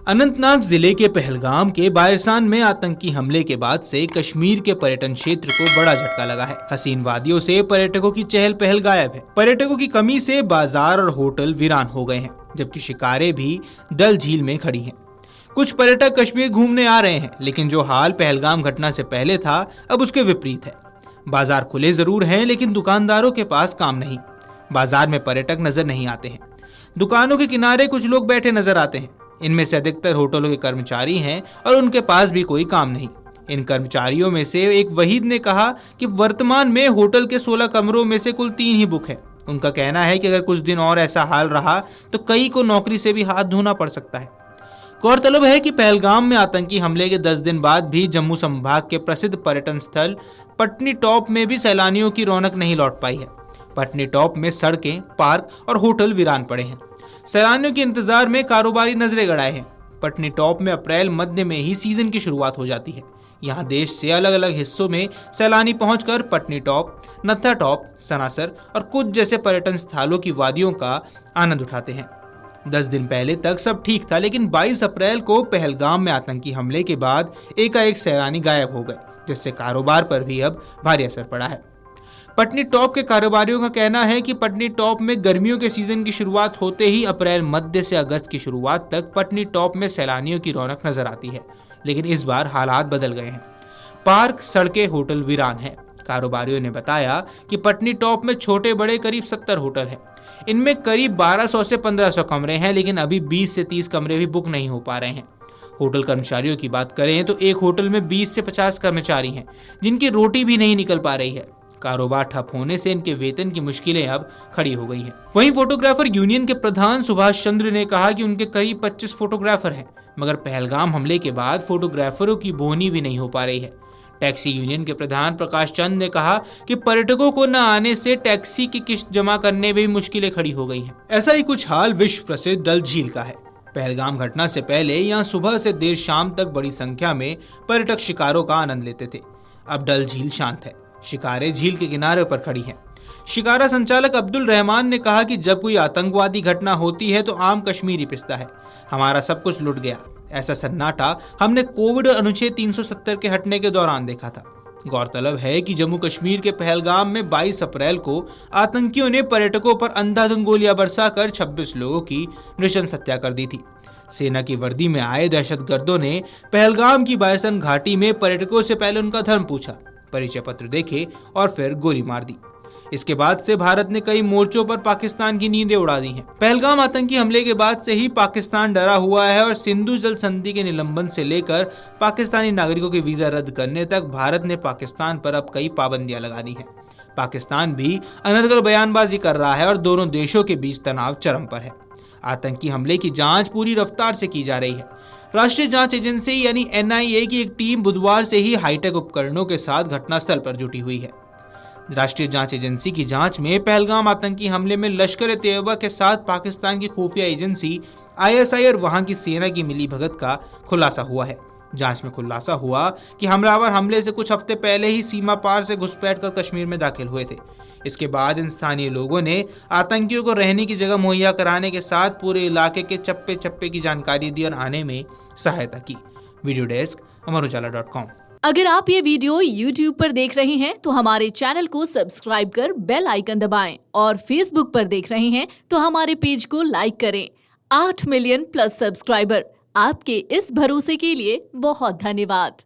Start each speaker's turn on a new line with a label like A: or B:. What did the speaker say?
A: अनंतनाग जिले के पहलगाम के बायरसान में आतंकी हमले के बाद से कश्मीर के पर्यटन क्षेत्र को बड़ा झटका लगा है। हसीन वादियों से पर्यटकों की चहल पहल गायब है। पर्यटकों की कमी से बाजार और होटल वीरान हो गए हैं, जबकि शिकारें भी डल झील में खड़ी हैं। कुछ पर्यटक कश्मीर घूमने आ रहे हैं, लेकिन जो हाल पहलगाम घटना से पहले था अब उसके विपरीत है। बाजार खुले जरूर हैं, लेकिन दुकानदारों के पास काम नहीं। बाजार में पर्यटक नजर नहीं आते हैं। दुकानों के किनारे कुछ लोग बैठे नजर आते हैं। इनमें से अधिकतर होटलों के कर्मचारी हैं और उनके पास भी कोई काम नहीं। इन कर्मचारियों में से एक वहीद ने कहा कि वर्तमान में होटल के 16 कमरों में से कुल 3 ही बुक है। उनका कहना है कि अगर कुछ दिन और ऐसा हाल रहा तो कई को नौकरी से भी हाथ धोना पड़ सकता है। गौरतलब है कि पहलगाम में आतंकी हमले के 10 दिन बाद भी जम्मू संभाग के प्रसिद्ध पर्यटन स्थल पटनी टॉप में भी सैलानियों की रौनक नहीं लौट पाई है। पटनी टॉप में सड़कें, पार्क और होटल वीरान पड़े हैं। सैलानियों के इंतजार में कारोबारी नजरें गड़ाए हैं। पटनी टॉप में अप्रैल मध्य में ही सीजन की शुरुआत हो जाती है। यहाँ देश से अलग अलग हिस्सों में सैलानी पहुंचकर पटनी टॉप, नत्था टॉप, सनासर और कुछ जैसे पर्यटन स्थलों की वादियों का आनंद उठाते हैं। 10 दिन पहले तक सब ठीक था, लेकिन 22 अप्रैल को पहलगाम में आतंकी हमले के बाद एकाएक सैलानी गायब हो गए, जिससे कारोबार पर भी अब भारी असर पड़ा है। पटनी टॉप के कारोबारियों का कहना है कि पटनी टॉप में गर्मियों के सीजन की शुरुआत होते ही अप्रैल मध्य से अगस्त की शुरुआत तक पटनी टॉप में सैलानियों की रौनक नजर आती है, लेकिन इस बार हालात बदल गए हैं। पार्क, सड़कें, होटल वीरान हैं। कारोबारियों ने बताया कि पटनी टॉप में छोटे बड़े करीब 70 होटल हैं। इनमें करीब 1200 से 1500 कमरे हैं, लेकिन अभी 20 से 30 कमरे भी बुक नहीं हो पा रहे हैं। होटल कर्मचारियों की बात करें तो एक होटल में 20 से 50 कर्मचारी हैं, जिनकी रोटी भी नहीं निकल पा रही है। कारोबार ठप होने से इनके वेतन की मुश्किलें अब खड़ी हो गई हैं। वहीं फोटोग्राफर यूनियन के प्रधान सुभाष चंद्र ने कहा कि उनके करीब 25 फोटोग्राफर हैं, मगर पहलगाम हमले के बाद फोटोग्राफरों की बोनी भी नहीं हो पा रही है। टैक्सी यूनियन के प्रधान प्रकाश चंद ने कहा कि पर्यटकों को न आने से टैक्सी की किस्त जमा करने में भी मुश्किलें खड़ी हो गई हैं। ऐसा ही कुछ हाल विश्व प्रसिद्ध डल झील का है। पहलगाम घटना से पहले यहाँ सुबह से देर शाम तक बड़ी संख्या में पर्यटक शिकारों का आनंद लेते थे। अब डल झील शांत है। शिकारें झील के किनारे पर खड़ी हैं। शिकारा संचालक अब्दुल रहमान ने कहा कि जब कोई आतंकवादी घटना होती है तो आम कश्मीरी पिसता है। हमारा सब कुछ लुट गया। ऐसा सन्नाटा हमने कोविड अनुच्छेद 370 के हटने के दौरान देखा था। गौरतलब है कि जम्मू कश्मीर के पहलगाम में 22 अप्रैल को आतंकियों ने पर्यटकों पर अंधाधुंध गोलियां बरसाकर 26 लोगों की नृशंस हत्या कर दी थी। सेना की वर्दी में आए दहशतगर्दों ने पहलगाम की बायरसान घाटी में पर्यटकों से पहले उनका धर्म पूछा, परिचय पत्र देखे और फिर गोली मार दी। इसके बाद से भारत ने कई मोर्चों पर पाकिस्तान की नींदें उड़ा दी हैं। पहलगाम आतंकी हमले के बाद से ही पाकिस्तान डरा हुआ है और सिंधु जल संधि के निलंबन से लेकर पाकिस्तानी नागरिकों के वीजा रद्द करने तक भारत ने पाकिस्तान पर अब कई पाबंदियां लगा दी हैं। पाकिस्तान भी अनर्गल बयानबाजी कर रहा है और दोनों देशों के बीच तनाव चरम पर है। आतंकी हमले की जांच पूरी रफ्तार से की जा रही है। राष्ट्रीय जांच एजेंसी यानी NIA की एक टीम बुधवार से ही हाईटेक उपकरणों के साथ घटनास्थल पर जुटी हुई है। राष्ट्रीय जांच एजेंसी की जांच में पहलगाम आतंकी हमले में लश्कर-ए-तैयबा के साथ पाकिस्तान की खुफिया एजेंसी ISI और वहां की सेना की मिलीभगत का खुलासा हुआ है। जांच में खुलासा हुआ कि हमलावर हमले से कुछ हफ्ते पहले ही सीमा पार से घुसपैठ कर कश्मीर में दाखिल हुए थे। इसके बाद इन स्थानीय लोगों ने आतंकियों को रहने की जगह मुहैया कराने के साथ पूरे इलाके के चप्पे चप्पे की जानकारी दी और आने में सहायता की। वीडियो डेस्क अमरउजाला.com।
B: अगर आप ये वीडियो YouTube पर देख रहे हैं तो हमारे चैनल को सब्सक्राइब कर बेल आइकन दबाएं और Facebook पर देख रहे हैं तो हमारे पेज को लाइक करें। 8 मिलियन प्लस सब्सक्राइबर, आपके इस भरोसे के लिए बहुत धन्यवाद।